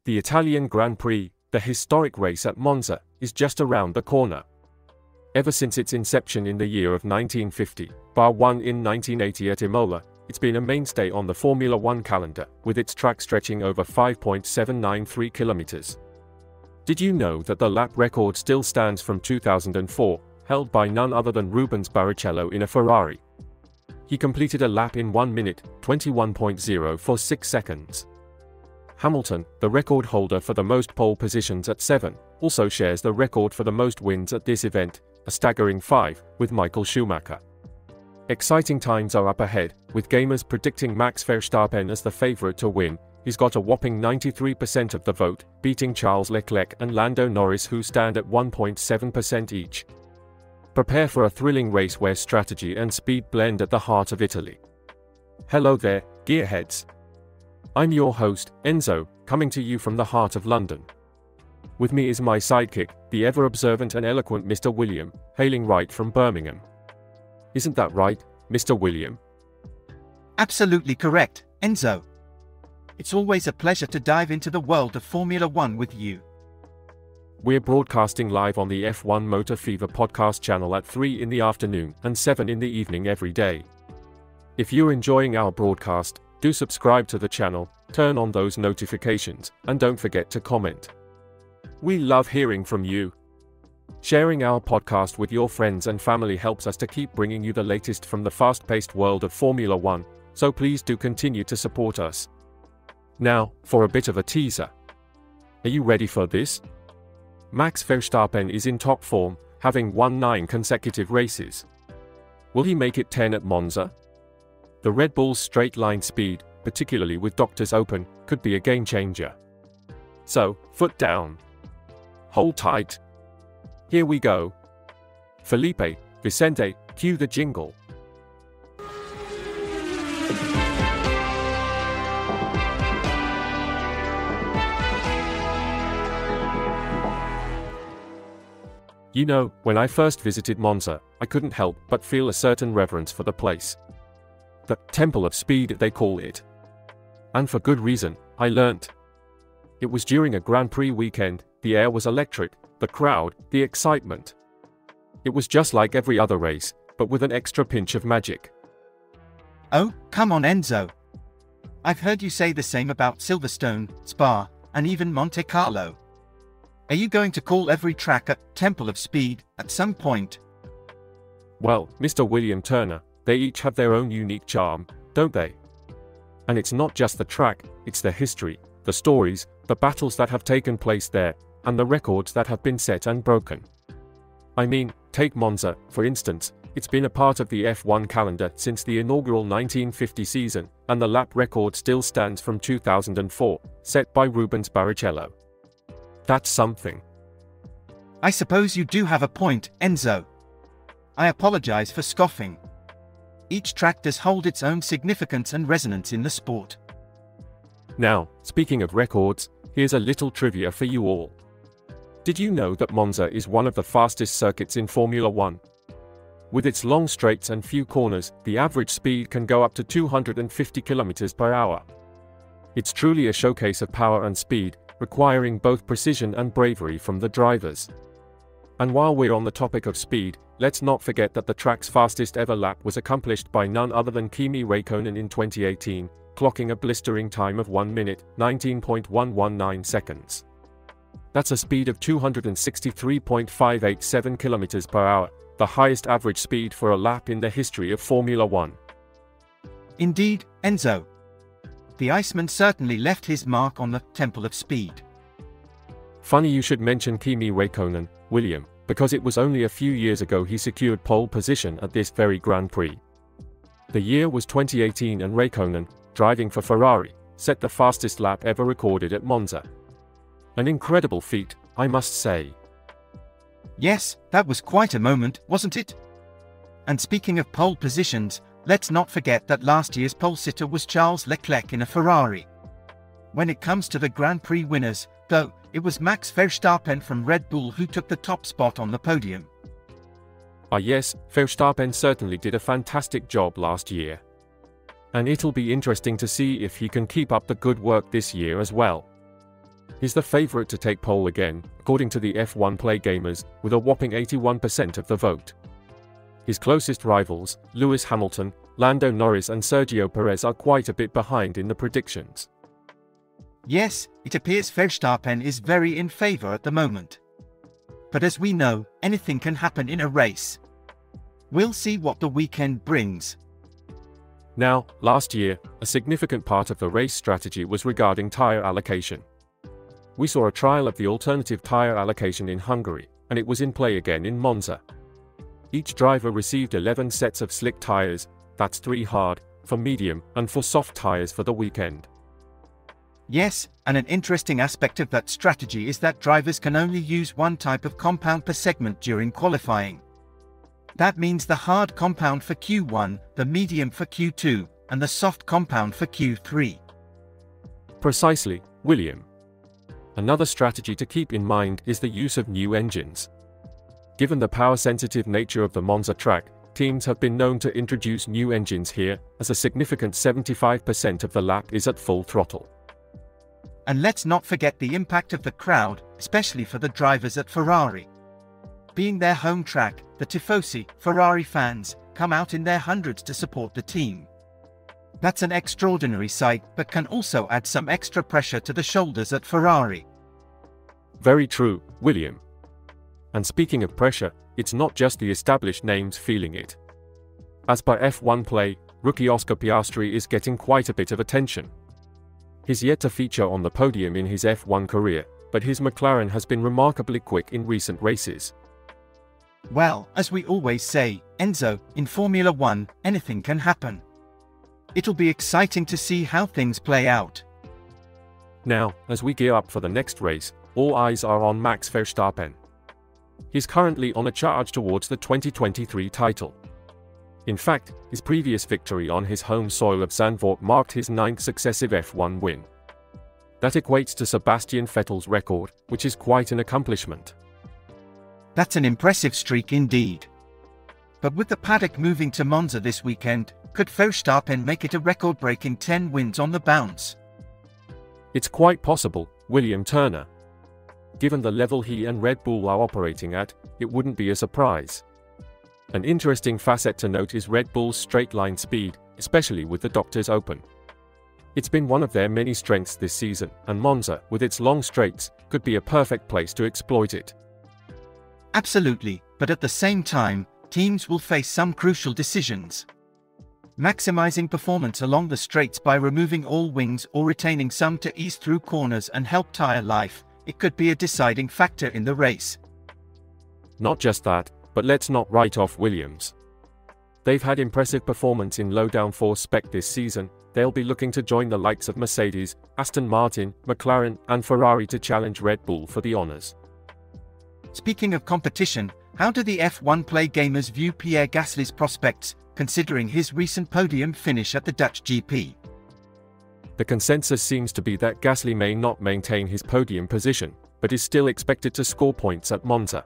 The Italian Grand Prix, the historic race at Monza, is just around the corner. Ever since its inception in the year of 1950, bar one in 1980 at Imola, it's been a mainstay on the Formula One calendar, with its track stretching over 5.793 kilometers. Did you know that the lap record still stands from 2004, held by none other than Rubens Barrichello in a Ferrari? He completed a lap in 1 minute, 21.0 for 6 seconds. Hamilton, the record holder for the most pole positions at 7, also shares the record for the most wins at this event, a staggering 5, with Michael Schumacher. Exciting times are up ahead, with gamers predicting Max Verstappen as the favorite to win. He's got a whopping 93% of the vote, beating Charles Leclerc and Lando Norris, who stand at 1.7% each. Prepare for a thrilling race where strategy and speed blend at the heart of Italy. Hello there, gearheads. I'm your host, Enzo, coming to you from the heart of London. With me is my sidekick, the ever-observant and eloquent Mr. William, hailing right from Birmingham. Isn't that right, Mr. William? Absolutely correct, Enzo. It's always a pleasure to dive into the world of Formula One with you. We're broadcasting live on the F1 Motor Fever podcast channel at 3 in the afternoon and 7 in the evening every day. If you're enjoying our broadcast, do subscribe to the channel, turn on those notifications, and don't forget to comment. We love hearing from you. Sharing our podcast with your friends and family helps us to keep bringing you the latest from the fast-paced world of Formula One, so please do continue to support us. Now, for a bit of a teaser. Are you ready for this? Max Verstappen is in top form, having won 9 consecutive races. Will he make it 10 at Monza? The Red Bull's straight-line speed, particularly with Doctors Open, could be a game-changer. So, foot down. Hold tight. Here we go. Felipe, Vicente, cue the jingle. You know, when I first visited Monza, I couldn't help but feel a certain reverence for the place. The Temple of Speed, they call it. And for good reason, I learnt. It was during a Grand Prix weekend, the air was electric, the crowd, the excitement. It was just like every other race, but with an extra pinch of magic. Oh, come on, Enzo. I've heard you say the same about Silverstone, Spa, and even Monte Carlo. Are you going to call every track a Temple of Speed at some point? Well, Mr. William Turner, they each have their own unique charm, don't they? And it's not just the track, it's the history, the stories, the battles that have taken place there, and the records that have been set and broken. I mean, take Monza, for instance. It's been a part of the F1 calendar since the inaugural 1950 season, and the lap record still stands from 2004, set by Rubens Barrichello. That's something. I suppose you do have a point, Enzo. I apologize for scoffing. Each track does hold its own significance and resonance in the sport. Now, speaking of records, here's a little trivia for you all. Did you know that Monza is one of the fastest circuits in Formula One? With its long straights and few corners, the average speed can go up to 250 km per hour. It's truly a showcase of power and speed, requiring both precision and bravery from the drivers. And while we're on the topic of speed, let's not forget that the track's fastest ever lap was accomplished by none other than Kimi Räikkönen in 2018, clocking a blistering time of 1 minute, 19.119 seconds. That's a speed of 263.587 km per hour, the highest average speed for a lap in the history of Formula One. Indeed, Enzo. The Iceman certainly left his mark on the Temple of Speed. Funny you should mention Kimi Räikkönen, William, because it was only a few years ago he secured pole position at this very Grand Prix. The year was 2018 and Räikkönen, driving for Ferrari, set the fastest lap ever recorded at Monza. An incredible feat, I must say. Yes, that was quite a moment, wasn't it? And speaking of pole positions, let's not forget that last year's pole sitter was Charles Leclerc in a Ferrari. When it comes to the Grand Prix winners, though, it was Max Verstappen from Red Bull who took the top spot on the podium. Ah yes, Verstappen certainly did a fantastic job last year. And it'll be interesting to see if he can keep up the good work this year as well. He's the favorite to take pole again, according to the F1 Play Gamers, with a whopping 81% of the vote. His closest rivals, Lewis Hamilton, Lando Norris and Sergio Perez, are quite a bit behind in the predictions. Yes, it appears Verstappen is very in favor at the moment. But as we know, anything can happen in a race. We'll see what the weekend brings. Now, last year, a significant part of the race strategy was regarding tyre allocation. We saw a trial of the alternative tyre allocation in Hungary, and it was in play again in Monza. Each driver received 11 sets of slick tyres, that's 3 hard, 4 medium, and 4 soft tyres for the weekend. Yes, and an interesting aspect of that strategy is that drivers can only use one type of compound per segment during qualifying. That means the hard compound for Q1, the medium for Q2, and the soft compound for Q3. Precisely, William. Another strategy to keep in mind is the use of new engines. Given the power-sensitive nature of the Monza track, teams have been known to introduce new engines here, as a significant 75% of the lap is at full throttle. And let's not forget the impact of the crowd, especially for the drivers at Ferrari. Being their home track, the Tifosi, Ferrari fans, come out in their hundreds to support the team. That's an extraordinary sight, but can also add some extra pressure to the shoulders at Ferrari. Very true, William. And speaking of pressure, it's not just the established names feeling it. As per F1 Play, rookie Oscar Piastri is getting quite a bit of attention. He's yet to feature on the podium in his F1 career, but his McLaren has been remarkably quick in recent races. Well, as we always say, Enzo, in Formula 1, anything can happen. It'll be exciting to see how things play out. Now, as we gear up for the next race, all eyes are on Max Verstappen. He's currently on a charge towards the 2023 title. In fact, his previous victory on his home soil of Zandvoort marked his 9th successive F1 win. That equates to Sebastian Vettel's record, which is quite an accomplishment. That's an impressive streak indeed. But with the paddock moving to Monza this weekend, could Verstappen make it a record-breaking 10 wins on the bounce? It's quite possible, William Turner. Given the level he and Red Bull are operating at, it wouldn't be a surprise. An interesting facet to note is Red Bull's straight-line speed, especially with the Doctors Open. It's been one of their many strengths this season, and Monza, with its long straights, could be a perfect place to exploit it. Absolutely, but at the same time, teams will face some crucial decisions. Maximizing performance along the straights by removing all wings or retaining some to ease through corners and help tire life, it could be a deciding factor in the race. Not just that, but let's not write off Williams. They've had impressive performance in low downforce spec this season. They'll be looking to join the likes of Mercedes, Aston Martin, McLaren, and Ferrari to challenge Red Bull for the honors. Speaking of competition, how do the F1 Play Gamers view Pierre Gasly's prospects, considering his recent podium finish at the Dutch GP? The consensus seems to be that Gasly may not maintain his podium position, but is still expected to score points at Monza.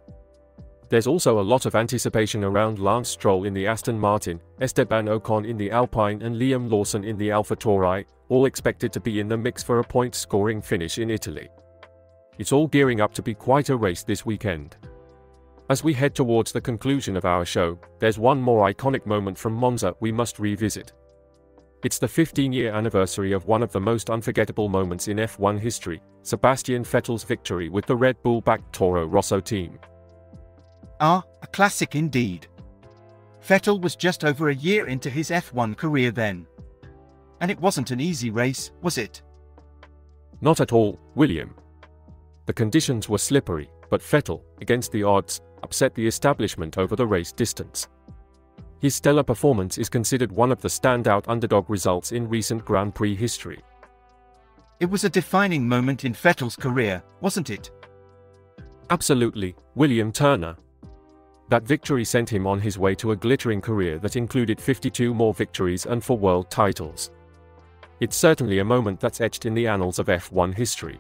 There's also a lot of anticipation around Lance Stroll in the Aston Martin, Esteban Ocon in the Alpine and Liam Lawson in the AlphaTauri, all expected to be in the mix for a point-scoring finish in Italy. It's all gearing up to be quite a race this weekend. As we head towards the conclusion of our show, there's one more iconic moment from Monza we must revisit. It's the 15-year anniversary of one of the most unforgettable moments in F1 history, Sebastian Vettel's victory with the Red Bull-backed Toro Rosso team. Ah, a classic indeed. Vettel was just over a year into his F1 career then. And it wasn't an easy race, was it? Not at all, William. The conditions were slippery, but Vettel, against the odds, upset the establishment over the race distance. His stellar performance is considered one of the standout underdog results in recent Grand Prix history. It was a defining moment in Vettel's career, wasn't it? Absolutely, William Turner. That victory sent him on his way to a glittering career that included 52 more victories and 4 world titles. It's certainly a moment that's etched in the annals of F1 history.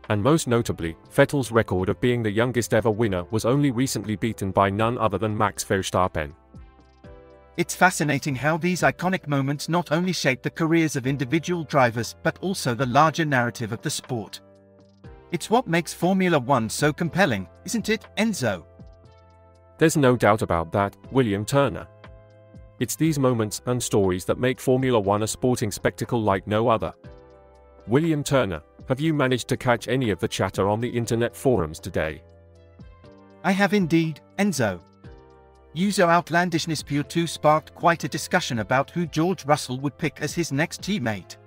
And most notably, Vettel's record of being the youngest ever winner was only recently beaten by none other than Max Verstappen. It's fascinating how these iconic moments not only shape the careers of individual drivers but also the larger narrative of the sport. It's what makes Formula One so compelling, isn't it, Enzo? There's no doubt about that, William Turner. It's these moments and stories that make Formula One a sporting spectacle like no other. William Turner, have you managed to catch any of the chatter on the internet forums today? I have indeed, Enzo. User Outlandishness Pure 2 sparked quite a discussion about who George Russell would pick as his next teammate.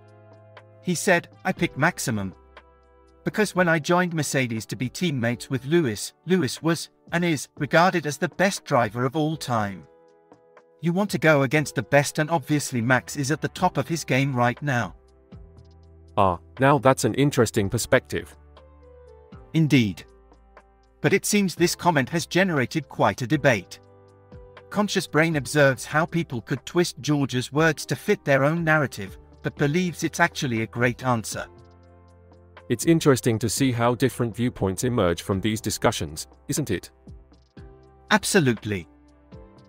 He said, "I pick Maximum. Because when I joined Mercedes to be teammates with Lewis, Lewis was, and is, regarded as the best driver of all time. You want to go against the best, and obviously Max is at the top of his game right now." Now that's an interesting perspective. Indeed. But it seems this comment has generated quite a debate. Conscious Brain observes how people could twist George's words to fit their own narrative, but believes it's actually a great answer. It's interesting to see how different viewpoints emerge from these discussions, isn't it? Absolutely.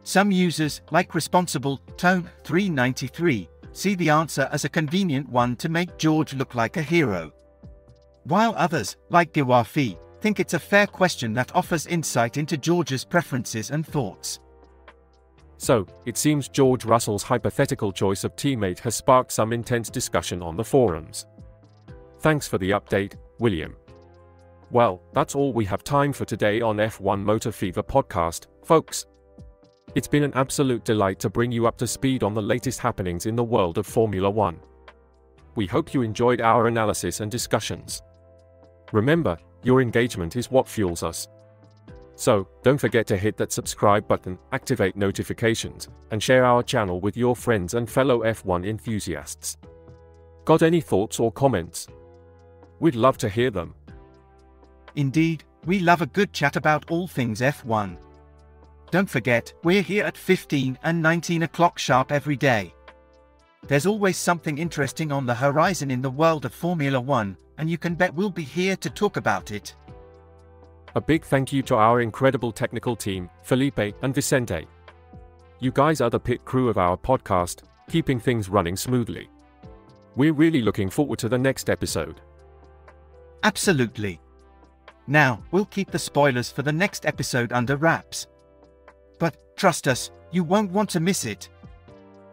Some users, like Responsible Tone 393, see the answer as a convenient one to make George look like a hero. While others, like Giwafi, think it's a fair question that offers insight into George's preferences and thoughts. So, it seems George Russell's hypothetical choice of teammate has sparked some intense discussion on the forums. Thanks for the update, William. Well, that's all we have time for today on F1 Motor Fever podcast, folks. It's been an absolute delight to bring you up to speed on the latest happenings in the world of Formula One. We hope you enjoyed our analysis and discussions. Remember, your engagement is what fuels us. So, don't forget to hit that subscribe button, activate notifications, and share our channel with your friends and fellow F1 enthusiasts. Got any thoughts or comments? We'd love to hear them. Indeed, we love a good chat about all things F1. Don't forget, we're here at 15 and 19 o'clock sharp every day. There's always something interesting on the horizon in the world of Formula One, and you can bet we'll be here to talk about it. A big thank you to our incredible technical team, Felipe and Vicente. You guys are the pit crew of our podcast, keeping things running smoothly. We're really looking forward to the next episode. Absolutely. Now, we'll keep the spoilers for the next episode under wraps. But, trust us, you won't want to miss it.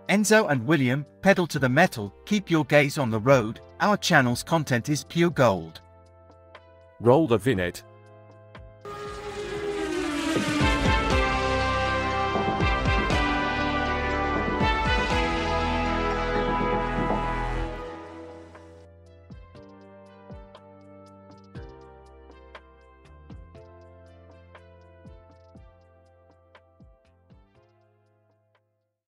Enzo and William, pedal to the metal, keep your gaze on the road, our channel's content is pure gold. Roll the vignette.